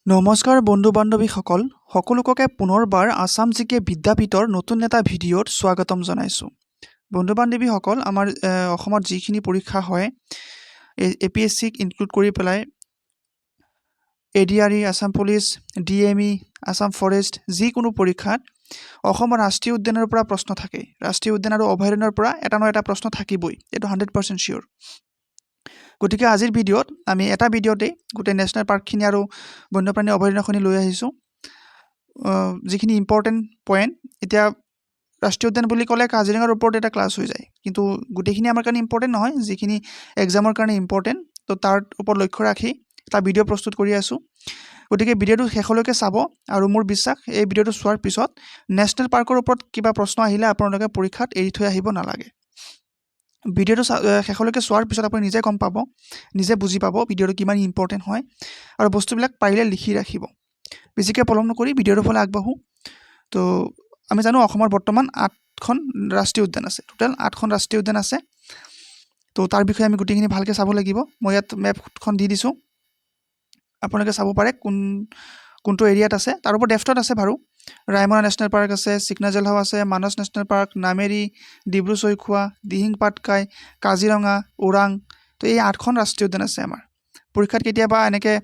নমস্কাৰ বন্ধু বান্ধৱীসকল, সকলোকে পুনৰবাৰ আসাম জিকে বিদ্যাপীঠৰ নতুন এটা ভিডিঅ'ত স্বাগতম জনাইছোঁ। বন্ধু বান্ধৱীসকল, আমাৰ অসমত যিখিনি পৰীক্ষা হয় APSCক ইনক্লুড কৰি পেলাই ADRE, Assam police, DME, Assam forest যিকোনো পৰীক্ষাত অসমৰ ৰাষ্ট্ৰীয় উদ্যানৰ পৰা প্ৰশ্ন থাকে। ৰাষ্ট্ৰীয় উদ্যান আৰু অভয়াৰণ্যৰ পৰা এটা নহয় এটা প্ৰশ্ন থাকিবই, এইটো 100% চিয়'ৰ। গতিকে আজিৰ ভিডিঅ'ত আমি এটা ভিডিঅ'তেই গোটেই নেশ্যনেল পাৰ্কখিনি আৰু বন্যপ্ৰাণী অভয়াৰণ্যখিনি লৈ আহিছোঁ। যিখিনি ইম্পৰ্টেণ্ট পইণ্ট, এতিয়া ৰাষ্ট্ৰীয় উদ্যান বুলি ক'লে কাজিৰঙাৰ ওপৰত এটা ক্লাছ হৈ যায়, কিন্তু গোটেইখিনি আমাৰ কাৰণে ইম্পৰ্টেণ্ট নহয়। যিখিনি এক্সামৰ কাৰণে ইম্পৰ্টেণ্ট, তো তাৰ ওপৰত লক্ষ্য ৰাখি এটা ভিডিঅ' প্ৰস্তুত কৰি আছোঁ। গতিকে ভিডিঅ'টো শেষলৈকে চাব, আৰু মোৰ বিশ্বাস এই ভিডিঅ'টো চোৱাৰ পিছত নেশ্যনেল পাৰ্কৰ ওপৰত কিবা প্ৰশ্ন আহিলে আপোনালোকে পৰীক্ষাত এৰি থৈ আহিব নালাগে। ভিডিঅ'টো শেষলৈকে চোৱাৰ পিছত আপুনি নিজে গম পাব, নিজে বুজি পাব ভিডিঅ'টো কিমান ইম্পৰ্টেণ্ট হয়, আৰু বস্তুবিলাক পাৰিলে লিখি ৰাখিব। বেছিকৈ পলম নকৰি ভিডিঅ'টোৰ ফালে আগবাঢ়োঁ। তো আমি জানো অসমৰ বৰ্তমান 8খন ৰাষ্ট্ৰীয় উদ্যান আছে, টোটেল 8খন ৰাষ্ট্ৰীয় উদ্যান আছে। তো তাৰ বিষয়ে আমি গোটেইখিনি ভালকৈ চাব লাগিব। মই ইয়াত মেপখন দি দিছোঁ, আপোনালোকে চাব পাৰে কোনটো এৰিয়াত আছে। তাৰ ওপৰত ডেফ্টত আছে বাৰু। ৰায়মনা নেশ্যনেল পাৰ্ক আছে, চিকনা জলহাও আছে, মানস নেশ্যনেল পাৰ্ক, নামেৰি, ডিব্ৰু চৈখোৱা, দিহিং পাটকাই, কাজিৰঙা, ওৰাং। তো এই 8খন ৰাষ্ট্ৰীয় উদ্যান আছে আমাৰ। পৰীক্ষাত কেতিয়াবা এনেকৈ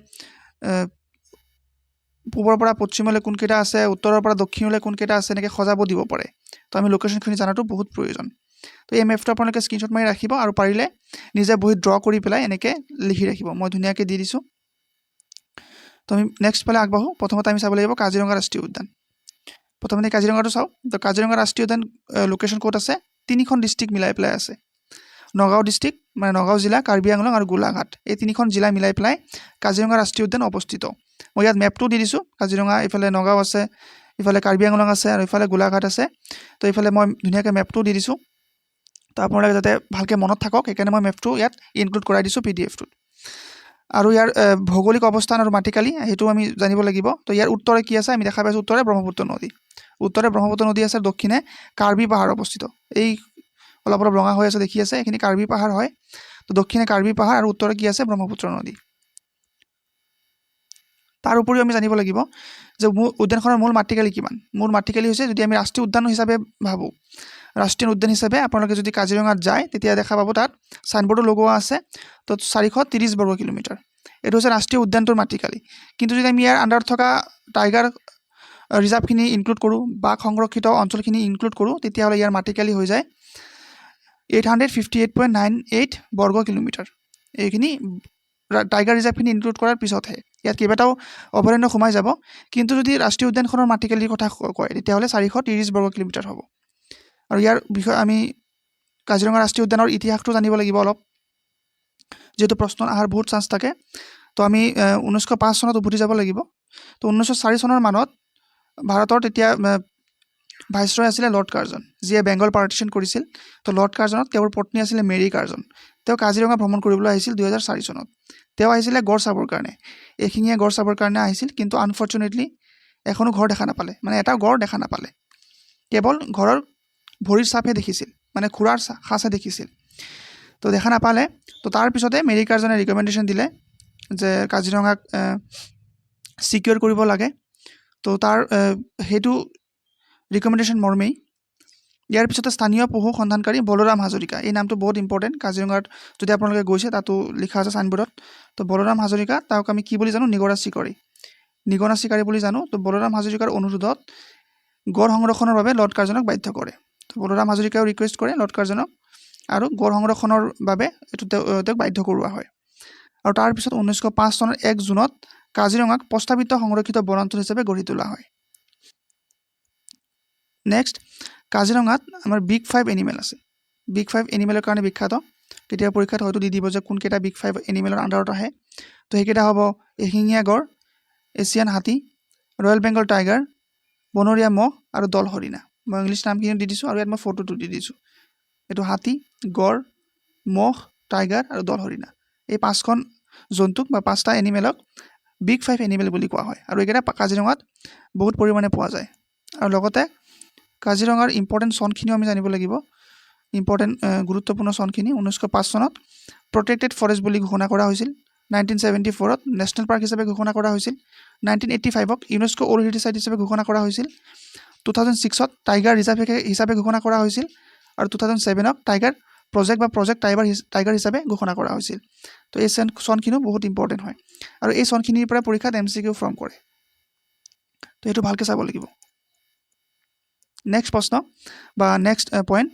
পূবৰ পৰা পশ্চিমলৈ কোনকেইটা আছে, উত্তৰৰ পৰা দক্ষিণলৈ কোনকেইটা আছে, এনেকৈ সজাব দিব পাৰে। তো আমি লোকেশ্যনখিনি জনাটো বহুত প্ৰয়োজন। তো এই মেপটো আপোনালোকে স্ক্ৰীনশ্বট মাৰি ৰাখিব, আৰু পাৰিলে নিজে বহি ড্ৰ কৰি পেলাই এনেকৈ লিখি ৰাখিব। মই ধুনীয়াকৈ দি দিছোঁ। তো আমি নেক্সট ফালে আগবাঢ়োঁ। প্ৰথমতে আমি চাব লাগিব কাজিৰঙা ৰাষ্ট্ৰীয় উদ্যান। প্ৰথমতে কাজিৰঙাটো চাওঁ। তো কাজিৰঙা ৰাষ্ট্ৰীয় উদ্যান লোকেশ্যন ক'ত আছে? 3খন ডিষ্ট্ৰিক্ট মিলাই পেলাই আছে। নগাঁও ডিষ্ট্ৰিক্ট, মানে নগাঁও জিলা, কাৰ্বি আংলং আৰু গোলাঘাট, এই 3খন জিলা মিলাই পেলাই কাজিৰঙা ৰাষ্ট্ৰীয় উদ্যান অৱস্থিত। মই ইয়াত মেপটো দি দিছোঁ। কাজিৰঙা ইফালে নগাঁও আছে, ইফালে কাৰ্বি আংলং আছে, আৰু ইফালে গোলাঘাট আছে। তো এইফালে মই ধুনীয়াকৈ মেপটো দি দিছোঁ। তো আপোনালোকে যাতে ভালকৈ মনত থাকক, সেইকাৰণে মই মেপটো ইয়াত ইনক্লুড কৰাই দিছোঁ PDF-টোত। আৰু ইয়াৰ ভৌগোলিক অৱস্থান আৰু মাটিকালি সেইটো আমি জানিব লাগিব। তো ইয়াৰ উত্তৰে কি আছে? আমি দেখা পাইছোঁ উত্তৰে ব্ৰহ্মপুত্ৰ নদী। উত্তৰে ব্ৰহ্মপুত্ৰ নদী আছে, দক্ষিণে কাৰ্বি পাহাৰ অৱস্থিত। এই অলপ অলপ ৰঙা হৈ আছে, দেখি আছে, এইখিনি কাৰ্বি পাহাৰ হয়। তো দক্ষিণে কাৰ্বি পাহাৰ আৰু উত্তৰে কি আছে? ব্ৰহ্মপুত্ৰ নদী। তাৰ উপৰিও আমি জানিব লাগিব যে উদ্যানখনৰ মূল মাটিকালি কিমান। মূল মাটিকালি হৈছে, যদি আমি ৰাষ্ট্ৰীয় উদ্যান হিচাপে ভাবোঁ, ৰাষ্ট্ৰীয় উদ্যান হিচাপে আপোনালোকে যদি কাজিৰঙাত যায়, তেতিয়া দেখা পাব তাত চাইনবোৰ্ডো লগোৱা আছে। তো 430 বৰ্গ কিলোমিটাৰ, এইটো হৈছে ৰাষ্ট্ৰীয় উদ্যানটোৰ মাটিকালি। কিন্তু যদি আমি ইয়াৰ আণ্ডাৰত থকা টাইগাৰ ৰিজাৰ্ভখিনি ইনক্লুড কৰোঁ, বাঘ সংৰক্ষিত অঞ্চলখিনি ইনক্লুড কৰোঁ, তেতিয়াহ'লে ইয়াৰ মাটিকালি হৈ যায় 858.98 বৰ্গ কিলোমিটাৰ। এইখিনি টাইগাৰ ৰিজাৰ্ভখিনি ইনক্লুড কৰাৰ পিছতহে। ইয়াত কেইবাটাও অভয়াৰণ্য সোমাই যাব, কিন্তু যদি ৰাষ্ট্ৰীয় উদ্যানখনৰ মাটিকালিৰ কথা কয়, তেতিয়াহ'লে 430 বৰ্গ কিলোমিটাৰ হ'ব। আৰু ইয়াৰ বিষয়ে আমি কাজিৰঙা ৰাষ্ট্ৰীয় উদ্যানৰ ইতিহাসটো জানিব লাগিব অলপ, যিহেতু প্ৰশ্ন অহাৰ বহুত চান্স থাকে। তো আমি 1905 চনত উভতি যাব লাগিব। তো 1904 চনৰ মানত ভাৰতৰ তেতিয়া ভাইচৰয় আছিলে লৰ্ড কাৰ্জন, যিয়ে বেংগল পাৰ্টিশ্যন কৰিছিল। তো লৰ্ড কাৰ্জনত তেওঁৰ পত্নী আছিলে মেৰী কাৰ্জন। তেওঁ কাজিৰঙা ভ্ৰমণ কৰিবলৈ আহিছিল 2004 চনত। তেওঁ আহিছিলে গড় চাবৰ কাৰণে, এশিঙীয়া গড় চাবৰ কাৰণে আহিছিল। কিন্তু আনফৰ্চুনেটলি এখনো ঘৰ দেখা নাপালে, মানে এটা গড় দেখা নাপালে। কেৱল ঘৰৰ ভৰিৰ ছাপহে দেখিছিল, মানে খুৰাৰ সাঁচহে দেখিছিল। তো দেখা নাপালে। তো তাৰপিছতে মেৰী কাৰ্জনে ৰিকমেণ্ডেশ্যন দিলে যে কাজিৰঙাক ছিকিউৰ কৰিব লাগে। তো তাৰ সেইটো ৰিকমেণ্ডেশ্যন মৰ্মেই ইয়াৰ পিছতে স্থানীয় পশু সন্ধানকাৰী বলোৰাম হাজৰিকা, এই নামটো বহুত ইম্পৰ্টেণ্ট। কাজিৰঙাত যদি আপোনালোকে গৈছে, তাতো লিখা আছে চাইনবোৰ্ডত। তো বলোৰাম হাজৰিকা, তাক আমি কি বুলি জানো? নিগৰা চিকাৰী বুলি জানো। তো বলোৰাম হাজৰিকাৰ অনুৰোধত গড় সংৰক্ষণৰ বাবে লৰ্ড কাৰ্জনক বাধ্য কৰে। তো বলোৰাম হাজৰিকাও ৰিকুৱেষ্ট কৰে লৰ্ড কাৰ্জনক, আৰু গড় সংৰক্ষণৰ বাবে এইটো তেওঁক বাধ্য কৰোৱা হয়। আৰু তাৰপিছত 1905 চনৰ 1 জুনত কাজিৰঙাক প্ৰস্তাৱিত সংৰক্ষিত বনাঞ্চল হিচাপে গঢ়ি তোলা হয়। নেক্সট, কাজিৰঙাত আমাৰ বিগ 5 এনিমেল আছে। বিগ 5 এনিমেলৰ কাৰণে বিখ্যাত। কেতিয়াবা পৰীক্ষাত হয়তো দি দিব যে কোনকেইটা বিগ 5 এনিমেলৰ আণ্ডাৰত আহে। তো সেইকেইটা হ'ব এশিঙীয়া গড়, এছিয়ান হাতী, ৰয়েল বেংগল টাইগাৰ, বনৰীয়া মহ আৰু দল হৰিণা। মই ইংলিছ নামখিনি দি দিছোঁ, আৰু ইয়াত মই ফটোটো দি দিছোঁ। এইটো হাতী, গড়, মহ, টাইগাৰ আৰু দল হৰিণা, এই 5খন জন্তুক বা 5টা এনিমেলক বিগ 5 এনিমেল বুলি কোৱা হয়। আৰু এইকেইটা কাজিৰঙাত বহুত পৰিমাণে পোৱা যায়। আৰু লগতে কাজিৰঙাৰ ইম্পৰ্টেণ্ট চনখিনিও আমি জানিব লাগিব। ইম্পৰ্টেণ্ট গুৰুত্বপূৰ্ণ চনখিনি 1905 চনত প্ৰটেক্টেড ফৰেষ্ট বুলি ঘোষণা কৰা হৈছিল 1974 নেশ্যনেল পাৰ্ক হিচাপে ঘোষণা কৰা হৈছিল 1985 ইউনেস্কো ৱৰ্ল্ড হেৰিটেজ চাইট হিচাপে ঘোষণা কৰা হৈছিল 2006 টাইগাৰ ৰিজাৰ্ভ হিচাপে ঘোষণা কৰা হৈছিল আৰু 2007 টাইগাৰ প্ৰজেক্ট বা প্ৰজেক্ট টাইগাৰ হিচাপে ঘোষণা কৰা হৈছিল তো এই চনখিনিও বহুত ইম্পৰ্টেণ্ট হয় আৰু এই চনখিনিৰ পৰা পৰীক্ষাত MCQ ফৰ্ম কৰে তো এইটো ভালকৈ চাব লাগিব নেক্সট প্ৰশ্ন বা নেক্সট পইণ্ট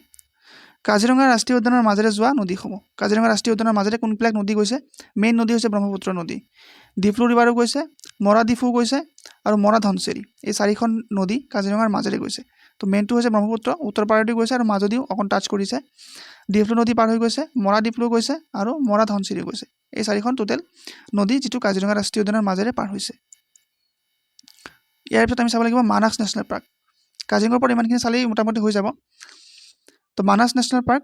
কাজিৰঙা ৰাষ্ট্ৰীয় উদ্যানৰ মাজেৰে যোৱা নদীসমূহ কাজিৰঙা ৰাষ্ট্ৰীয় উদ্যানৰ মাজেৰে কোনবিলাক নদী গৈছে মেইন নদী হৈছে ব্ৰহ্মপুত্ৰ নদী ডিফলু ৰিভাৰো গৈছে মৰা ডিফু গৈছে আৰু মৰা ধনচিৰি এই চাৰিখন নদী কাজিৰঙাৰ মাজেৰে গৈছে তো মেইনটো হৈছে ব্ৰহ্মপুত্ৰ উত্তৰ পাৰেদি গৈছে আৰু মাজদিও অকণ টাচ কৰিছে ডিফলু নদী পাৰ হৈ গৈছে মৰা ডিফলু গৈছে আৰু মৰা ধনচিৰি গৈছে এই চাৰিখন টোটেল নদী যিটো কাজিৰঙা ৰাষ্ট্ৰীয় উদ্যানৰ মাজেৰে পাৰ হৈছে ইয়াৰ পিছত আমি চাব লাগিব মানাস নেশ্যনেল পাৰ্ক কাজিৰঙাৰ পৰা ইমানখিনি চালেই মোটামুটি হৈ যাব তো মানাস নেশ্যনেল পাৰ্ক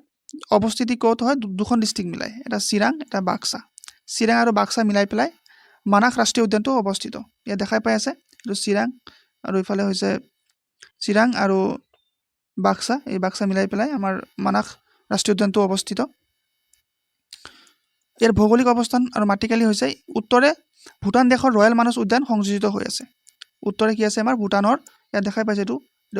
অৱস্থিতি ক'ত হয় দুখন ডিষ্ট্ৰিক্ট মিলাই এটা চিৰাং এটা বাক্সা চিৰাং আৰু বাক্সা মিলাই পেলাই মানাস ৰাষ্ট্ৰীয় উদ্যানটো অৱস্থিত ইয়াত দেখাই পাই আছে এইটো চিৰাং আৰু ইফালে হৈছে চিৰাং আৰু বাক্সা এই বাক্সা মিলাই পেলাই আমাৰ মানাস ৰাষ্ট্ৰীয় উদ্যানটো অৱস্থিত ইয়াৰ ভৌগোলিক অৱস্থান আৰু মাটিকালি হৈছে উত্তৰে ভূটান দেশৰ ৰয়েল মানস উদ্যান সংযোজিত হৈ আছে উত্তৰে কি আছে আমাৰ ভূটানৰ ইয়াত দেখাই পাইছে এইটো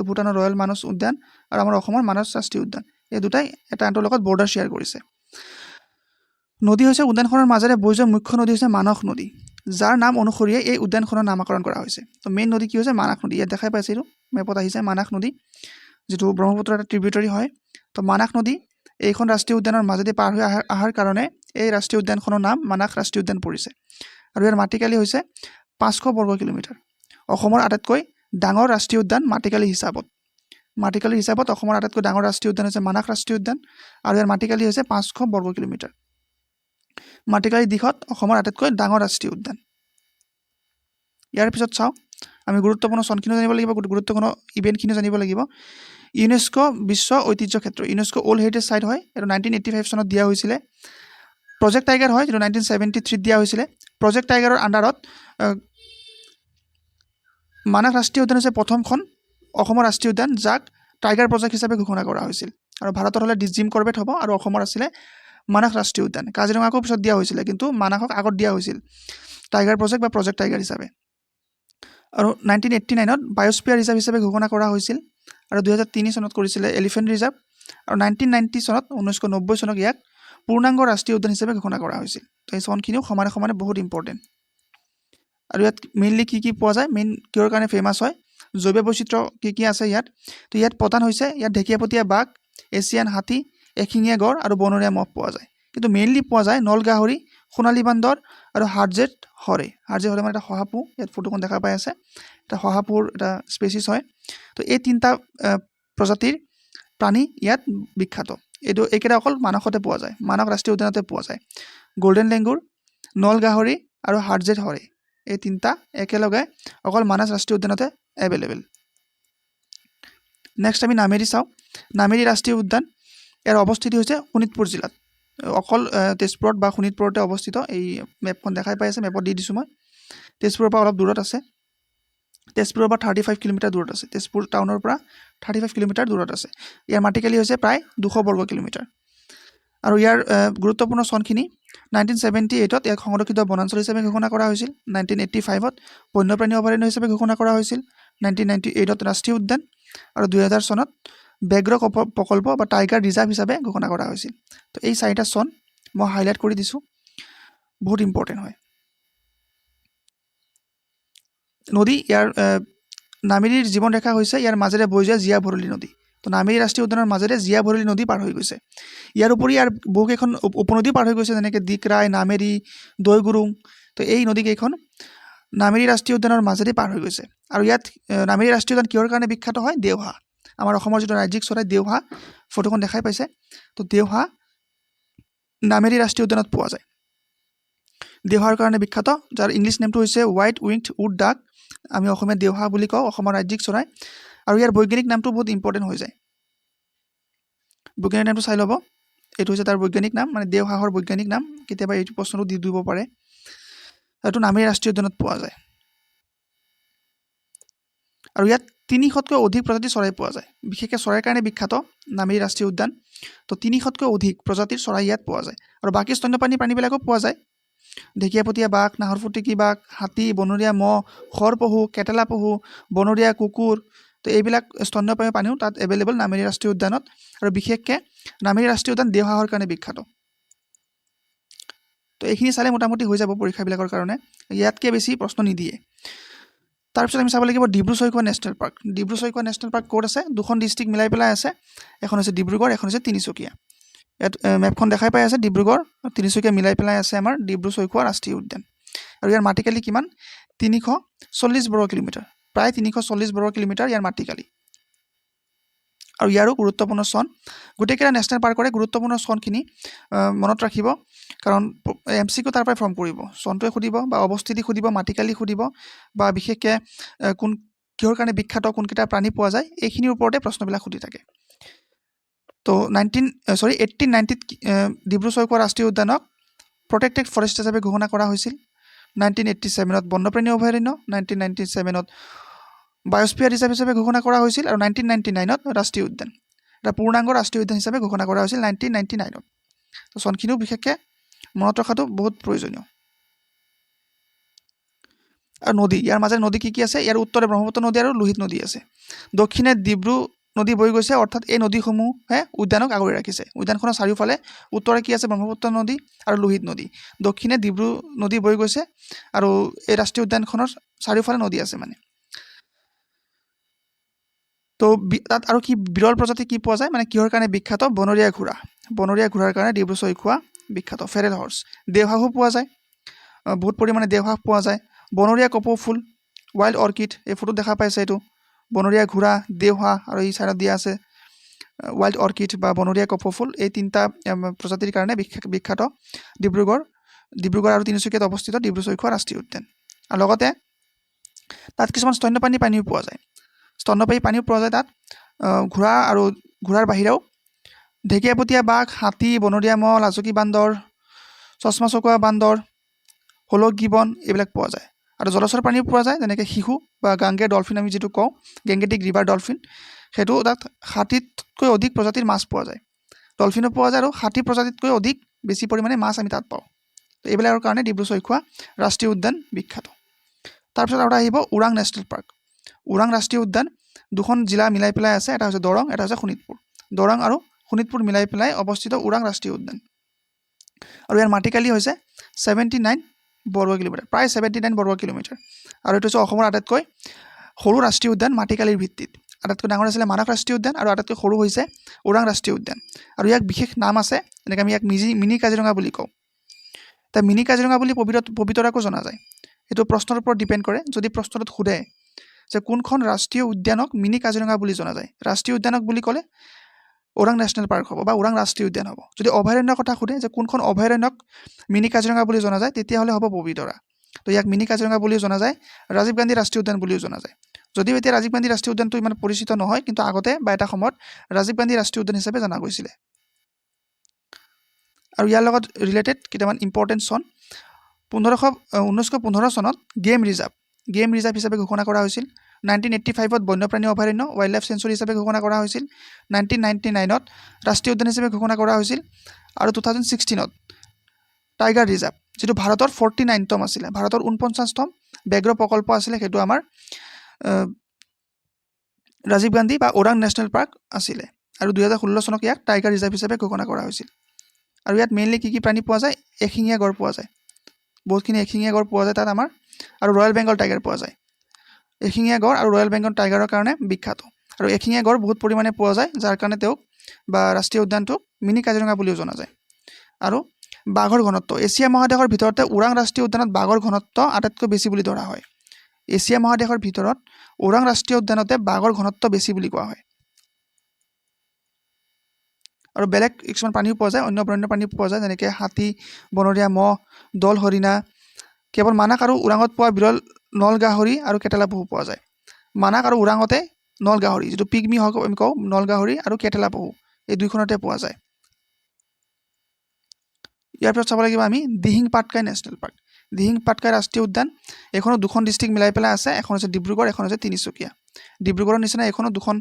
ভূটানৰ ৰয়েল মানস উদ্যান আৰু আমাৰ অসমৰ মানস ৰাষ্ট্ৰীয় উদ্যান এই দুটাই এটা আনটোৰ লগত বৰ্ডাৰ শ্বেয়াৰ কৰিছে নদী হৈছে উদ্যানখনৰ মাজেৰে বৈ যোৱা মুখ্য নদী হৈছে মানস নদী যাৰ নাম অনুসৰিয়ে এই উদ্যানখনৰ নামকৰণ কৰা হৈছে তো মেইন নদী কি হৈছে মানস নদী ইয়াত দেখাই পাইছে এইটো মেপত আহিছে মানস নদী যিটো ব্ৰহ্মপুত্ৰৰ এটা ট্ৰিবিউটাৰী হয় তো মানস নদী এইখন ৰাষ্ট্ৰীয় উদ্যানৰ মাজেদি পাৰ হৈ অহাৰ কাৰণে এই ৰাষ্ট্ৰীয় উদ্যানখনৰ নাম মানস ৰাষ্ট্ৰীয় উদ্যান পৰিছে আৰু ইয়াৰ মাটিকালি হৈছে 500 বৰ্গ কিলোমিটাৰ অসমৰ আটাইতকৈ ডাঙৰ ৰাষ্ট্ৰীয় উদ্যান মাটিকালি হিচাপত অসমৰ আটাইতকৈ ডাঙৰ ৰাষ্ট্ৰীয় উদ্যান হৈছে মানস ৰাষ্ট্ৰীয় উদ্যান আৰু ইয়াৰ মাটিকালি হৈছে 500 বৰ্গ কিলোমিটাৰ মাটিকালি দিশত অসমৰ আটাইতকৈ ডাঙৰ ৰাষ্ট্ৰীয় উদ্যান ইয়াৰ পিছত চাওঁ আমি গুৰুত্বপূৰ্ণ চনখিনিও জানিব লাগিব গুৰুত্বপূৰ্ণ ইভেণ্টখিনিও জানিব লাগিব ইউনেস্কো বিশ্ব ঐতিহ্য ক্ষেত্ৰ ইউনেস্কো ৱৰ্ল্ড হেৰিটেজ চাইট হয় এইটো 1985 চনত দিয়া হৈছিলে প্ৰজেক্ট টাইগাৰ হয় যিটো 1973 দিয়া হৈছিলে প্ৰজেক্ট টাইগাৰৰ আণ্ডাৰত মানস ৰাষ্ট্ৰীয় উদ্যান হৈছে প্ৰথমখন অসমৰ ৰাষ্ট্ৰীয় উদ্যান যাক টাইগাৰ প্ৰজেক্ট হিচাপে ঘোষণা কৰা হৈছিল আৰু ভাৰতৰ হ'লে জিম কৰবেট হ'ব আৰু অসমৰ আছিলে মানস ৰাষ্ট্ৰীয় উদ্যান কাজিৰঙাকো পিছত দিয়া হৈছিলে কিন্তু মানসক আগত দিয়া হৈছিল টাইগাৰ প্ৰজেক্ট বা প্ৰজেক্ট টাইগাৰ হিচাপে আৰু 1989ত বায়'স্ফিয়াৰ ৰিজাৰ্ভ হিচাপে ঘোষণা কৰা হৈছিল আৰু 2003 চনত কৰিছিলে এলিফেণ্ট ৰিজাৰ্ভ আৰু 1990 চনত 1990 চনত ইয়াক পূৰ্ণাংগ ৰাষ্ট্ৰীয় উদ্যান হিচাপে ঘোষণা কৰা হৈছিল তো এই চনখিনিও সমানে সমানে বহুত ইম্পৰ্টেণ্ট আৰু ইয়াত মেইনলি কি পোৱা যায় মেইন কিহৰ কাৰণে ফেমাছ হয় জৈৱ বৈচিত্ৰ্য কি আছে ইয়াত তো ইয়াত প্ৰধান হৈছে ইয়াত ঢেকীয়াপতীয়া বাঘ এছিয়ান হাতী এশিঙীয়া গড় আৰু বনৰীয়া মহ পোৱা যায় কিন্তু মেইনলি পোৱা যায় নল গাহৰি সোণালী বান্দৰ আৰু হাৰ্জেট হৰে মানে এটা শহাপহু ইয়াত ফটোখন দেখা পাই আছে এটা শহাপহুৰ এটা স্পেচিছ হয় তো এই তিনিটা প্ৰজাতিৰ প্ৰাণী ইয়াত বিখ্যাত এইটো এইকেইটা অকল মানসতে পোৱা যায় মানস ৰাষ্ট্ৰীয় উদ্যানতে পোৱা যায় গল্ডেন লেংগুৰ নল গাহৰি আৰু হাৰ্জেট হৰে এই তিনিটা একেলগে অকল মানস ৰাষ্ট্ৰীয় উদ্যানতে এভেইলেবল নেক্সট আমি নামেৰি চাওঁ নামেৰি ৰাষ্ট্ৰীয় উদ্যান ইয়াৰ অৱস্থিতি হৈছে শোণিতপুৰ জিলাত অকল তেজপুৰত বা শোণিতপুৰতে অৱস্থিত এই মেপখন দেখাই পাই আছে মেপত দি দিছোঁ মই তেজপুৰৰ পৰা অলপ দূৰত আছে তেজপুৰৰ পৰা 35 কিলোমিটাৰ দূৰত আছে তেজপুৰ টাউনৰ পৰা 35 কিলোমিটাৰ দূৰত আছে ইয়াৰ মাটিকালি হৈছে প্ৰায় 200 বৰ্গ কিলোমিটাৰ আৰু ইয়াৰ গুৰুত্বপূৰ্ণ চনখিনি 1978ত ইয়াক সংৰক্ষিত বনাঞ্চল হিচাপে ঘোষণা কৰা হৈছিল 1985ত বন্যপ্ৰাণী অভয়াৰণ্য হিচাপে ঘোষণা কৰা হৈছিল 1998ত ৰাষ্ট্ৰীয় উদ্যান আৰু 2000 চনত ব্যাঘ্ৰ প্ৰকল্প বা টাইগাৰ ৰিজাৰ্ভ হিচাপে ঘোষণা কৰা হৈছিল তো এই চাৰিটা চন মই হাইলাইট কৰি দিছোঁ বহুত ইম্পৰ্টেণ্ট হয় নদী ইয়াৰ নামেৰিৰ জীৱন ৰেখা হৈছে ইয়াৰ মাজেৰে বৈ যোৱা জীয়া ভৰলী নদী তো নামেৰি ৰাষ্ট্ৰীয় উদ্যানৰ মাজেৰে জীয়া ভৰলী নদী পাৰ হৈ গৈছে ইয়াৰ উপৰি ইয়াৰ বহুকেইখন উপনদী পাৰ হৈ গৈছে যেনেকৈ দিকৰাই নামেৰি দৈগুৰুং তো এই নদীকেইখন নামেৰি ৰাষ্ট্ৰীয় উদ্যানৰ মাজেদি পাৰ হৈ গৈছে আৰু ইয়াত নামেৰি ৰাষ্ট্ৰীয় উদ্যান কিহৰ কাৰণে বিখ্যাত হয় দেওহাঁহ আমাৰ অসমৰ যিটো ৰাজ্যিক চৰাই দেওহাঁহ ফটোখন দেখাই পাইছে তো দেওহাঁহ নামেৰি ৰাষ্ট্ৰীয় উদ্যানত পোৱা যায় দেওহাঁহৰ কাৰণে বিখ্যাত যাৰ ইংলিছ নেমটো হৈছে হোৱাইট উইংড উড ডাক আমি অসমীয়া দেওহাঁহ বুলি কওঁ অসমৰ ৰাজ্যিক চৰাই আৰু ইয়াৰ বৈজ্ঞানিক নামটো বহুত ইম্পৰ্টেণ্ট হৈ যায় বৈজ্ঞানিক নামটো চাই ল'ব এইটো হৈছে তাৰ বৈজ্ঞানিক নাম মানে দেওহাঁহৰ বৈজ্ঞানিক নাম কেতিয়াবা এইটো প্ৰশ্নটো দি দিব পাৰে এইটো নামেৰি ৰাষ্ট্ৰীয় উদ্যানত পোৱা যায় আৰু ইয়াত 300তকৈ অধিক প্ৰজাতিৰ চৰাই পোৱা যায় বিশেষকৈ চৰাইৰ কাৰণে বিখ্যাত নামেৰি ৰাষ্ট্ৰীয় উদ্যান তো 300তকৈ অধিক প্ৰজাতিৰ চৰাই ইয়াত পোৱা যায় আৰু বাকী স্তন্যপানী প্ৰাণীবিলাকো পোৱা যায় ঢেকীয়াপতীয়া বাঘ, নাহৰফুটুকী বাঘ, হাতী, বনৰীয়া মহ, খৰ পহু, কেটেলা পহু, বনৰীয়া কুকুৰ। তো এইবিলাক স্তন্যপায়ী প্ৰাণীও তাত এভেইলেবল নামেৰি ৰাষ্ট্ৰীয় উদ্যানত। আৰু বিশেষকৈ নামেৰি ৰাষ্ট্ৰীয় উদ্যান দেওহাঁহৰ কাৰণে বিখ্যাত। তো এইখিনি চালে মোটামুটি হৈ যাব পৰীক্ষাবিলাকৰ কাৰণে, ইয়াতকৈ বেছি প্ৰশ্ন নিদিয়ে। তাৰপিছত আমি চাব লাগিব Dibru-Saikhowa national park. Dibru-Saikhowa national park ক'ত আছে? দুখন ডিষ্ট্ৰিক্ট মিলাই পেলাই আছে, এখন হৈছে ডিব্ৰুগড়, এখন হৈছে তিনিচুকীয়া। ইয়াত মেপখন দেখাই পাই আছে, ডিব্ৰুগড় তিনিচুকীয়া মিলাই পেলাই আছে আমাৰ ডিব্ৰু-চৈখোৱা ৰাষ্ট্ৰীয় উদ্যান। আৰু ইয়াৰ মাটিকালি কিমান? 340 বৰ্গ কিলোমিটাৰ, প্ৰায় 340 বৰ্গ কিলোমিটাৰ ইয়াৰ মাটিকালি। আৰু ইয়াৰো গুৰুত্বপূৰ্ণ চন, গোটেইকেইটা নেশ্যনেল পাৰ্কৰে গুৰুত্বপূৰ্ণ চনখিনি মনত ৰাখিব, কাৰণ MCQ তাৰ পৰাই ফৰ্ম কৰিব। চনটোৱে সুধিব বা অৱস্থিতি সুধিব, মাটিকালি সুধিব, বা বিশেষকৈ কিহৰ কাৰণে বিখ্যাত, কোনকেইটা প্ৰাণী পোৱা যায়, এইখিনিৰ ওপৰতে প্ৰশ্নবিলাক সুধি থাকে। তো 1890 ডিব্ৰু-চৈখোৱা ৰাষ্ট্ৰীয় উদ্যানক প্ৰটেক্টেড ফৰেষ্ট হিচাপে ঘোষণা কৰা হৈছিল। 1987 বন্যপ্ৰাণী অভয়াৰণ্য, 1997 বায়'স্ফিয়াৰ ৰিজাৰ্ভ হিচাপে ঘোষণা কৰা হৈছিল, আৰু 1999 ৰাষ্ট্ৰীয় উদ্যান, এটা পূৰ্ণাংগ ৰাষ্ট্ৰীয় উদ্যান হিচাপে ঘোষণা কৰা হৈছিল 1999। তো চনখিনিও বিশেষকৈ মনত ৰখাটো বহুত প্ৰয়োজনীয়। আৰু নদী, ইয়াৰ মাজে নদী কি আছে? ইয়াৰ উত্তৰে ব্ৰহ্মপুত্ৰ নদী আৰু লোহিত নদী আছে, দক্ষিণে ডিব্ৰু নদী বৈ গৈছে, অৰ্থাৎ এই নদীসমূহে উদ্যানক আগুৰি ৰাখিছে। উদ্যানখনৰ চাৰিওফালে উত্তৰে কি আছে? ব্ৰহ্মপুত্ৰ নদী আৰু লোহিত নদী, দক্ষিণে ডিব্ৰু নদী বৈ গৈছে, আৰু এই ৰাষ্ট্ৰীয় উদ্যানখনৰ চাৰিওফালে নদী আছে মানে। তো তাত আৰু কি বিৰল প্ৰজাতি কি পোৱা যায়, মানে কিহৰ কাৰণে বিখ্যাত? বনৰীয়া ঘোঁৰা, বনৰীয়া ঘোঁৰাৰ কাৰণে ডিব্ৰু-চৈখোৱা বিখ্যাত। ফেৰেল হৰ্চ, দেওহাঁহো পোৱা যায়, বহুত পৰিমাণে দেওহাঁহ পোৱা যায়। বনৰীয়া কপৌ ফুল, ৱাইল্ড অৰ্কিড, এই ফটোত দেখা পাইছে, এইটো বনৰীয়া ঘোঁৰা, দেওহাঁহ, আৰু এই চাইডত দিয়া আছে ৱাইল্ড অৰ্কিড বা বনৰীয়া কপৌ ফুল। এই তিনিটা প্ৰজাতিৰ কাৰণে বিখ্যাত ডিব্ৰুগড় আৰু তিনিচুকীয়াত অৱস্থিত ডিব্ৰু-চৈখোৱা ৰাষ্ট্ৰীয় উদ্যান। আৰু লগতে তাত কিছুমান স্তন্যপায়ী প্ৰাণীও পোৱা যায়, তাত ঘোঁৰা আৰু ঘোঁৰাৰ বাহিৰেও ঢেকীয়াপতীয়া বাঘ, হাতী, বনৰীয়া মহ, লাজুকী বান্দৰ, চশমা চকুৱা বান্দৰ, হোলক গিবন, এইবিলাক পোৱা যায়। আৰু জলচৰ প্ৰাণীও পোৱা যায়, যেনেকৈ শিশু বা গাংগে ডলফিন আমি যিটো কওঁ, গেংগেটিক ৰিভাৰ ডলফিন, সেইটো তাত 60তকৈ অধিক প্ৰজাতিৰ মাছ পোৱা যায়। ডলফিনো পোৱা যায়, আৰু 60 প্ৰজাতিতকৈ অধিক বেছি পৰিমাণে মাছ আমি তাত পাওঁ। তো এইবিলাকৰ কাৰণে ডিব্ৰু-চৈখোৱা ৰাষ্ট্ৰীয় উদ্যান বিখ্যাত। তাৰপিছত আৰু আহিব ওৰাং নেশ্যনেল পাৰ্ক। ওৰাং ৰাষ্ট্ৰীয় উদ্যান দুখন জিলা মিলাই পেলাই আছে, এটা হৈছে দৰং, এটা হৈছে শোণিতপুৰ। দৰং আৰু শোণিতপুৰ মিলাই পেলাই অৱস্থিত ওৰাং ৰাষ্ট্ৰীয় উদ্যান। আৰু ইয়াৰ মাটিকালি হৈছে 79 বৰ্গ কিলোমিটাৰ, প্ৰায় 79 বৰ্গ কিলোমিটাৰ। আৰু এইটো হৈছে অসমৰ আটাইতকৈ সৰু ৰাষ্ট্ৰীয় উদ্যান মাটিকালিৰ ভিত্তিত। আটাইতকৈ ডাঙৰ আছিলে মানাহ ৰাষ্ট্ৰীয় উদ্যান, আৰু আটাইতকৈ সৰু হৈছে ওৰাং ৰাষ্ট্ৰীয় উদ্যান। আৰু ইয়াক বিশেষ নাম আছে, এনেকৈ আমি ইয়াক মিনি কাজিৰঙা বুলি কওঁ। এতিয়া মিনি কাজিৰঙা বুলি পবিতৰাকো জনা যায়। এইটো প্ৰশ্নৰ ওপৰত ডিপেণ্ড কৰে। যদি প্ৰশ্নটোত সোধে যে কোনখন ৰাষ্ট্ৰীয় উদ্যানক মিনি কাজিৰঙা বুলি জনা যায়, ৰাষ্ট্ৰীয় উদ্যানক বুলি ক'লে ওৰাং নেশ্যনেল পাৰ্ক হ'ব বা ওৰাং ৰাষ্ট্ৰীয় উদ্যান হ'ব। যদি অভয়াৰণ্যৰ কথা সোধে যে কোনখন অভয়াৰণ্যক মিনি কাজিৰঙা বুলি জনা যায়, তেতিয়াহ'লে হ'ব পবিতৰা। তো ইয়াক মিনি কাজিৰঙা বুলিও জনা যায়, ৰাজীৱ গান্ধী ৰাষ্ট্ৰীয় উদ্যান বুলিও জনা যায়। যদিও এতিয়া ৰাজীৱ গান্ধী ৰাষ্ট্ৰীয় উদ্যানটো ইমান পৰিচিত নহয়, কিন্তু আগতে বা এটা সময়ত ৰাজীৱ গান্ধী ৰাষ্ট্ৰীয় উদ্যান হিচাপে জনা গৈছিলে। আৰু ইয়াৰ লগত ৰিলেটেড কেইটামান ইম্পৰ্টেণ্ট চন, 1915 চনত গেম ৰিজাৰ্ভ হিচাপে ঘোষণা কৰা হৈছিল। 1985 বন্যপ্ৰাণী অভয়াৰণ্য ৱাইল্ড লাইফ চেঞ্চুৰী হিচাপে ঘোষণা কৰা হৈছিল। 1999 ৰাষ্ট্ৰীয় উদ্যান হিচাপে ঘোষণা কৰা হৈছিল। আৰু 2016 টাইগাৰ ৰিজাৰ্ভ, যিটো ভাৰতৰ 49তম আছিলে, ভাৰতৰ 49তম ব্যাঘ্ৰ প্ৰকল্প আছিলে, সেইটো আমাৰ ৰাজীৱ গান্ধী বা ওৰাং নেশ্যনেল পাৰ্ক আছিলে। আৰু 2016 চনত ইয়াক টাইগাৰ ৰিজাৰ্ভ হিচাপে ঘোষণা কৰা হৈছিল। আৰু ইয়াত মেইনলি কি প্ৰাণী পোৱা যায়? এশিঙীয়া গড় পোৱা যায়, বহুতখিনি এশিঙীয়া গড় পোৱা যায় তাত আমাৰ, আৰু ৰয়েল বেংগল টাইগাৰ পোৱা যায়। এশিঙীয়া গড় আৰু ৰয়েল বেংগল টাইগাৰৰ কাৰণে বিখ্যাত। আৰু এশিঙীয়া গড় বহুত পৰিমাণে পোৱা যায়, যাৰ কাৰণে তেওঁক বা ৰাষ্ট্ৰীয় উদ্যানটোক মিনি কাজিৰঙা বুলিও জনা যায়। আৰু বাঘৰ ঘনত্ব, এছিয়া মহাদেশৰ ভিতৰতে ওৰাং ৰাষ্ট্ৰীয় উদ্যানত বাঘৰ ঘনত্ব আটাইতকৈ বেছি বুলি ধৰা হয়। এছিয়া মহাদেশৰ ভিতৰত ওৰাং ৰাষ্ট্ৰীয় উদ্যানতে বাঘৰ ঘনত্ব বেছি বুলি কোৱা হয়। আৰু বেলেগ কিছুমান প্ৰাণীও পোৱা যায়, অন্য বন্য প্ৰাণী পোৱা যায়, যেনেকৈ হাতী, বনৰীয়া মহ, দল হৰিণা। কেৱল মানাহ আৰু ওৰাঙত পোৱা বিৰল নল গাহৰি আৰু কেটেলা পহু পোৱা যায়। মানাহ আৰু ওৰাঙতে নল গাহৰি, যিটো পিগমি হওক আমি কওঁ, নল গাহৰি আৰু কেটেলা পহু, এই দুইখনতে পোৱা যায়। ইয়াৰ পিছত চাব লাগিব আমি দিহিং পাটকাই নেশ্যনেল পাৰ্ক। দিহিং পাটকাই ৰাষ্ট্ৰীয় উদ্যান, এইখনো দুখন ডিষ্ট্ৰিক্ট মিলাই পেলাই আছে, এখন হৈছে ডিব্ৰুগড়, এখন হৈছে তিনিচুকীয়া। ডিব্ৰুগড়ৰ নিচিনা এইখনো দুখন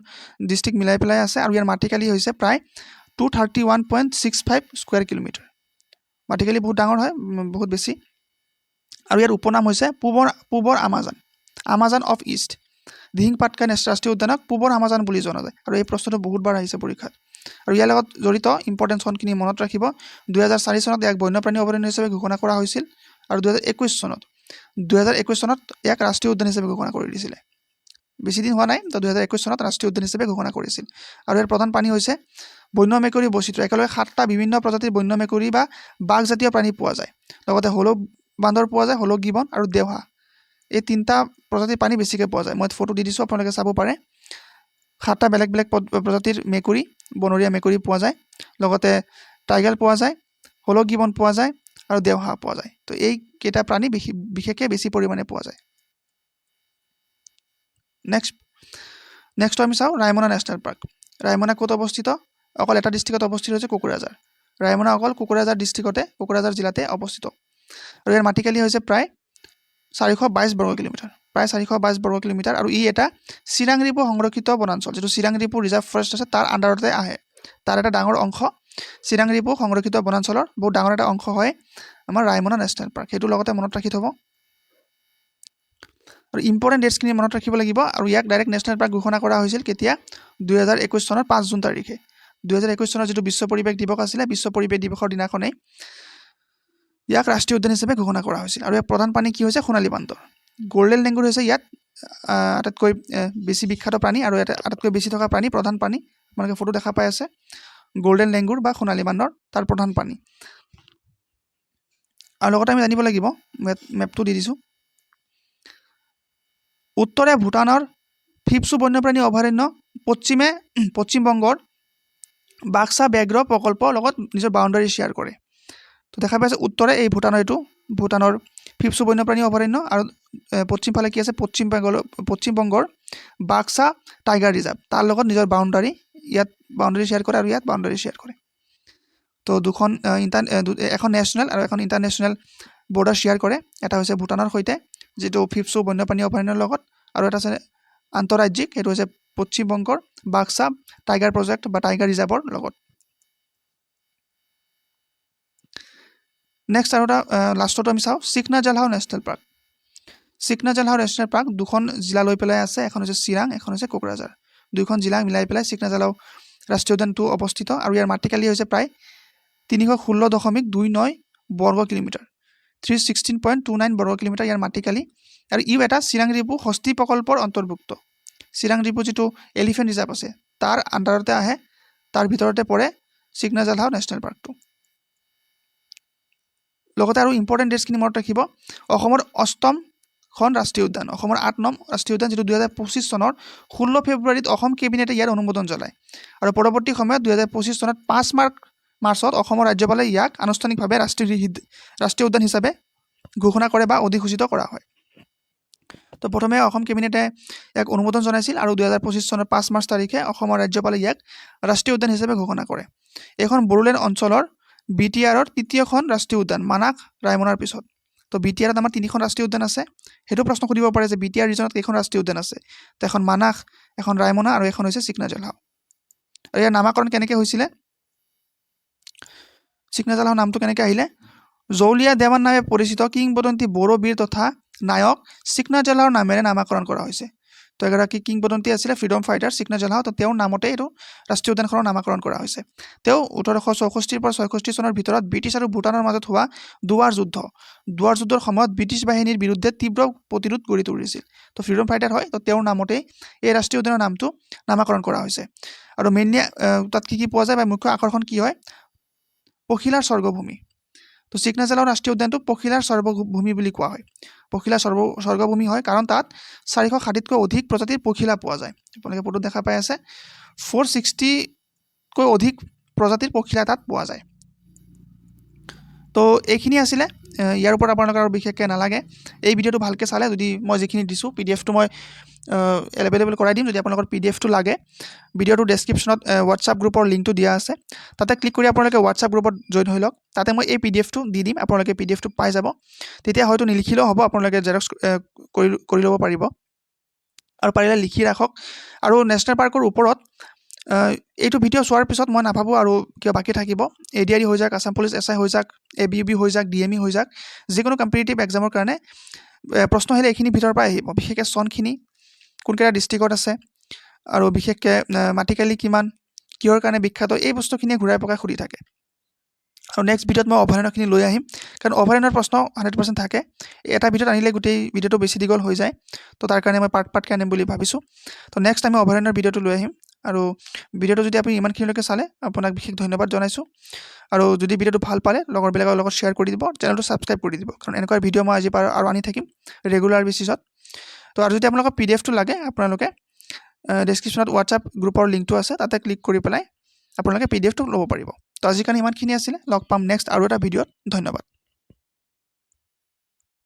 ডিষ্ট্ৰিক্ট মিলাই পেলাই আছে, আৰু ইয়াৰ মাটিকালি হৈছে প্ৰায় 231.65 স্কুৱেৰ কিলোমিটাৰ। মাটিকালি বহুত ডাঙৰ হয়, বহুত বেছি। আৰু ইয়াৰ উপনাম হৈছে পূবৰ Amazon of east. Dihing Patkai ৰাষ্ট্ৰীয় উদ্যানক পূবৰ আমাজন বুলি জনা যায় আৰু এই প্ৰশ্নটো বহুতবাৰ আহিছে পৰীক্ষাত। আৰু ইয়াৰ লগত জড়িত ইম্পৰ্টেঞ্চখিনি মনত ৰাখিব। 2004 চনত ইয়াক বন্যপ্ৰাণী অভয়াৰণ্য হিচাপে ঘোষণা কৰা হৈছিল আৰু 2021 চনত ইয়াক ৰাষ্ট্ৰীয় উদ্যান হিচাপে ঘোষণা কৰি দিছিলে। বেছি দিন হোৱা নাই, তো 2021 চনত ৰাষ্ট্ৰীয় উদ্যান হিচাপে ঘোষণা কৰিছিল। আৰু ইয়াৰ প্ৰধান প্ৰাণী হৈছে বন্য মেকুৰী বৈচিত্ৰ্য। একেলগে 7টা বিভিন্ন প্ৰজাতিৰ বন্য মেকুৰী বা বাঘজাতীয় প্ৰাণী পোৱা যায়। লগতে হলৌ বান্দৰ পোৱা যায়, হলৌ গিবন আৰু দেওহা। এই 3টা প্ৰজাতিৰ প্ৰাণী বেছিকৈ পোৱা যায়। মই ফটো দি দিছোঁ, আপোনালোকে চাব পাৰে। 7টা বেলেগ বেলেগ প্ৰজাতিৰ মেকুৰী, বনৰীয়া মেকুৰী পোৱা যায়। লগতে টাইগাৰ পোৱা যায়, হলৌ গিবন পোৱা যায় আৰু দেওহা পোৱা যায়। তো এইকেইটা প্ৰাণী বিশেষকৈ বেছি পৰিমাণে পোৱা যায়। নেক্সট আমি চাওঁ ৰায়মনা নেশ্যনেল পাৰ্ক। ৰায়মনা ক'ত অৱস্থিত? অকল এটা ডিষ্ট্ৰিক্টত অৱস্থিত হৈছে, কোকৰাঝাৰ। ৰায়মনা অকল কোকৰাঝাৰ ডিষ্ট্ৰিক্টতে, কোকৰাঝাৰ জিলাতে অৱস্থিত। আৰু ইয়াৰ মাটিকালি হৈছে প্ৰায় 422 বৰ্গ কিলোমিটাৰ, আৰু ই এটা চিৰাং ৰিপু সংৰক্ষিত বনাঞ্চল। যিটো চিৰাং ৰিপু ৰিজাৰ্ভ ফৰেষ্ট আছে তাৰ আণ্ডাৰতে আহে। তাৰ এটা ডাঙৰ অংশ চিৰাং ৰিপু সংৰক্ষিত বনাঞ্চলৰ বহুত ডাঙৰ এটা অংশ হয় আমাৰ ৰায়মনা নেশ্যনেল পাৰ্ক। সেইটো লগতে মনত ৰাখি থ'ব। আৰু ইম্পৰ্টেণ্ট ডেটছখিনি মনত ৰাখিব লাগিব। আৰু ইয়াক ডাইৰেক্ট নেশ্যনেল পাৰ্ক ঘোষণা কৰা হৈছিল কেতিয়া? 2021 চনৰ 5 জুন তাৰিখে। 2021 চনৰ যিটো বিশ্ব পৰিৱেশ দিৱস আছিলে, বিশ্ব পৰিৱেশ দিৱসৰ দিনাখনেই ইয়াক ৰাষ্ট্ৰীয় উদ্যান হিচাপে ঘোষণা কৰা হৈছিল। আৰু ইয়াৰ প্ৰধান প্ৰাণী কি হৈছে? সোণালী বান্দৰ। গল্ডেন লেংগুৰ হৈছে ইয়াত আটাইতকৈ বেছি বিখ্যাত প্ৰাণী আৰু ইয়াত আটাইতকৈ বেছি থকা প্ৰাণী, প্ৰধান প্ৰাণী। আপোনালোকে ফটো দেখা পাই আছে। গল্ডেন লেংগুৰ বা সোণালী বান্দৰ তাৰ প্ৰধান প্ৰাণী। আৰু লগতে আমি জানিব লাগিব, মেপটো দি দিছোঁ। উত্তৰে ভূটানৰ ফিপচু বন্যপ্ৰাণী অভয়াৰণ্য, পশ্চিমবংগৰ বাক্সা ব্যাঘ্ৰ প্ৰকল্পৰ লগত নিজৰ বাউণ্ডাৰী শ্বেয়াৰ কৰে। তো দেখা পাইছে উত্তৰে এই ভূটানৰ ফিপচু বন্যপ্ৰাণী অভয়াৰণ্য, আৰু পশ্চিমফালে কি আছে? পশ্চিমবংগৰ বাক্সা টাইগাৰ ৰিজাৰ্ভ, তাৰ লগত নিজৰ ইয়াত বাউণ্ডাৰী শ্বেয়াৰ কৰে আৰু ইয়াত বাউণ্ডাৰী শ্বেয়াৰ কৰে। তো এখন নেশ্যনেল আৰু এখন ইণ্টাৰনেশ্যনেল বৰ্ডাৰ শ্বেয়াৰ কৰে। এটা হৈছে ভূটানৰ সৈতে, যিটো ফিপচু বন্যপ্ৰাণী অভয়াৰণ্যৰ লগত, আৰু এটা আছে আন্তঃৰাজ্যিক, সেইটো হৈছে পশ্চিমবংগৰ বাক্সা টাইগাৰ প্ৰজেক্ট বা টাইগাৰ ৰিজাৰ্ভৰ লগত। নেক্সট আৰু এটা লাষ্টটো আমি চাওঁ চিকনা-জালহাও নেশ্যনেল পাৰ্ক। চিকনা-জালহাও নেশ্যনেল পাৰ্ক দুখন জিলা লৈ পেলাই আছে। এখন হৈছে চিৰাং, এখন হৈছে কোকৰাঝাৰ। দুইখন জিলা মিলাই পেলাই চিকনা-জালহাও ৰাষ্ট্ৰীয় উদ্যানটো অৱস্থিত। আৰু ইয়াৰ মাটিকালি হৈছে প্ৰায় 316.29 বৰ্গ কিলোমিটাৰ, 316.29 বৰ্গ কিলোমিটাৰ ইয়াৰ মাটিকালি। আৰু ইও এটা চিৰাং ৰিপু হস্তি প্ৰকল্পৰ অন্তৰ্ভুক্ত। চিৰাং ৰিপু যিটো এলিফেণ্ট ৰিজাৰ্ভ আছে তাৰ আণ্ডাৰতে আহে, তাৰ ভিতৰতে পৰে চিকনা-জালহাও নেশ্যনেল পাৰ্কটো। লগতে আৰু ইম্পৰ্টেণ্ট ডেটছখিনি মনত ৰাখিব। অসমৰ 8খন ৰাষ্ট্ৰীয় উদ্যান, অসমৰ 8 নং ৰাষ্ট্ৰীয় উদ্যান, যিটো 2025 চনৰ 16 ফেব্ৰুৱাৰীত অসম কেবিনেটে ইয়াৰ অনুমোদন জনায়। আৰু পৰৱৰ্তী সময়ত 2025 চনত 5 মাৰ্চত অসমৰ ৰাজ্যপালে ইয়াক আনুষ্ঠানিকভাৱে ৰাষ্ট্ৰীয় উদ্যান হিচাপে ঘোষণা কৰে বা অধিসূচিত কৰা হয়। তো প্ৰথমে অসম কেবিনেটে ইয়াক অনুমোদন জনাইছিল আৰু 2025 চনৰ 5 মাৰ্চ তাৰিখে অসমৰ ৰাজ্যপালে ইয়াক ৰাষ্ট্ৰীয় উদ্যান হিচাপে ঘোষণা কৰে। এইখন বড়োলেণ্ড অঞ্চলৰ BTRৰ তৃতীয়খন ৰাষ্ট্ৰীয় উদ্যান, মানাহ ৰায়মনাৰ পিছত। তো BTRত আমাৰ 3খন ৰাষ্ট্ৰীয় উদ্যান আছে। সেইটো প্ৰশ্ন সুধিব পাৰে যে BTR ৰিজনত কেইখন ৰাষ্ট্ৰীয় উদ্যান আছে? তো এখন মানাহ, এখন ৰায়মনা আৰু এখন হৈছে চিকনা-জালহাও। আৰু ইয়াৰ নামাকৰণ কেনেকৈ হৈছিলে? চিকনা-জালহাও নামটো কেনেকৈ আহিলে? জৌলীয়া দেৱান নামে পৰিচিত কিংবদন্তী বড়ো বীৰ তথা নায়ক চিকনা-জালহাওৰ নামেৰে নামাকৰণ কৰা হৈছে। তো এগৰাকী কিংবদন্তী আছিলে ফ্ৰীডম ফাইটাৰ চিকনা-জালহাও। তো তেওঁৰ নামতে এইটো ৰাষ্ট্ৰীয় উদ্যানখনৰ নামাকৰণ কৰা হৈছে। তেওঁ 1864 পৰা 66 চনৰ ভিতৰত ব্ৰিটিছ আৰু ভূটানৰ মাজত হোৱা দুৱাৰ যুদ্ধৰ সময়ত ব্ৰিটিছ বাহিনীৰ বিৰুদ্ধে তীব্ৰ প্ৰতিৰোধ গঢ়ি তুলিছিল। তো ফ্ৰীডম ফাইটাৰ হয়, তো তেওঁৰ নামতেই এই ৰাষ্ট্ৰীয় উদ্যানৰ নামটো নামাকৰণ কৰা হৈছে। আৰু মেইনলি তাত কি পোৱা যায় বা মুখ্য আকৰ্ষণ কি হয়? পখিলাৰ স্বৰ্গভূমি। তো চিকনা-জালহাও ৰাষ্ট্ৰীয় উদ্যানটো পখিলাৰ স্বৰ্গভূমি বুলি কোৱা হয়। পখিলাৰ স্বৰ্গভূমি হয় কাৰণ তাত 460তকৈ অধিক প্ৰজাতিৰ পখিলা পোৱা যায়। আপোনালোকে ফটোত দেখা পাই আছে, 460তকৈ অধিক প্ৰজাতিৰ পখিলা তাত পোৱা যায়। তো এইখিনি আছিলে। ইয়াৰ ওপৰত আপোনালোকৰ আৰু বিশেষকৈ নালাগে। এই ভিডিঅ'টো ভালকৈ চালে, যদি মই যিখিনি দিছোঁ PDF-টো মই এভেইলেবল কৰাই দিম। যদি আপোনালোকৰ PDF-টো লাগে, ভিডিঅ'টোৰ ডেছক্ৰিপশ্যনত হোৱাটছআপ গ্ৰুপৰ লিংকটো দিয়া আছে। তাতে ক্লিক কৰি আপোনালোকে হোৱাটছআপ গ্ৰুপত জইন হৈ লওক। তাতে মই এই PDF-টো দি দিম, আপোনালোকে PDF-টো পাই যাব। তেতিয়া হয়তো নিলিখিলেও হ'ব, আপোনালোকে জেৰক্স কৰি ল'ব পাৰিব। আৰু পাৰিলে লিখি ৰাখক। আৰু নেশ্যনেল পাৰ্কৰ ওপৰত এইটো ভিডিঅ' চোৱাৰ পিছত মই নাভাবোঁ আৰু কিবা বাকী থাকিব ADRE হৈ যাওক আছাম পুলিচ SI হৈ যাওক ABUB হৈ যাওক DME হৈ যাওক যিকোনো কম্পিটিটিভ এক্সামৰ কাৰণে প্ৰশ্ন আহিলে এইখিনি ভিতৰৰ পৰা আহিব বিশেষকৈ চনখিনি কোনকেইটা ডিষ্ট্ৰিক্টত আছে আৰু বিশেষকৈ মাটিকালি কিমান কিহৰ কাৰণে বিখ্যাত এই বস্তুখিনিয়ে ঘূৰাই পকাই সুধি থাকে আৰু নেক্সট ভিডিঅ'ত মই অভয়াৰণ্যখিনি লৈ আহিম কাৰণ অভয়াৰণ্যৰ প্ৰশ্ন 100% থাকে এটা ভিডিঅ'ত আনিলে গোটেই ভিডিঅ'টো বেছি দীঘল হৈ যায় তো তাৰ কাৰণে মই পাৰ্টকৈ আনিম বুলি ভাবিছোঁ তো নেক্সট আমি অভয়াৰণ্যৰ ভিডিঅ'টো লৈ আহিম আৰু ভিডিঅ'টো যদি আপুনি ইমানখিনিলৈকে চালে আপোনাক বিশেষ ধন্যবাদ জনাইছোঁ আৰু যদি ভিডিঅ'টো ভাল পালে লগৰবিলাকৰ লগত শ্বেয়াৰ কৰি দিব চেনেলটো ছাবস্ক্ৰাইব কৰি দিব কাৰণ এনেকুৱা ভিডিঅ' মই আজিৰ পৰা আৰু আনি থাকিম ৰেগুলাৰ বেচিছত তো আৰু যদি আপোনালোকৰ PDFটো লাগে আপোনালোকে ডেছক্ৰিপশ্যনত WhatsApp গ্ৰুপৰ লিংকটো আছে তাতে ক্লিক কৰি পেলাই আপোনালোকে PDFটো ল'ব পাৰিব তো আজিৰ কাৰণে ইমানখিনি আছিলে লগ পাম নেক্সট আৰু এটা ভিডিঅ'ত ধন্যবাদ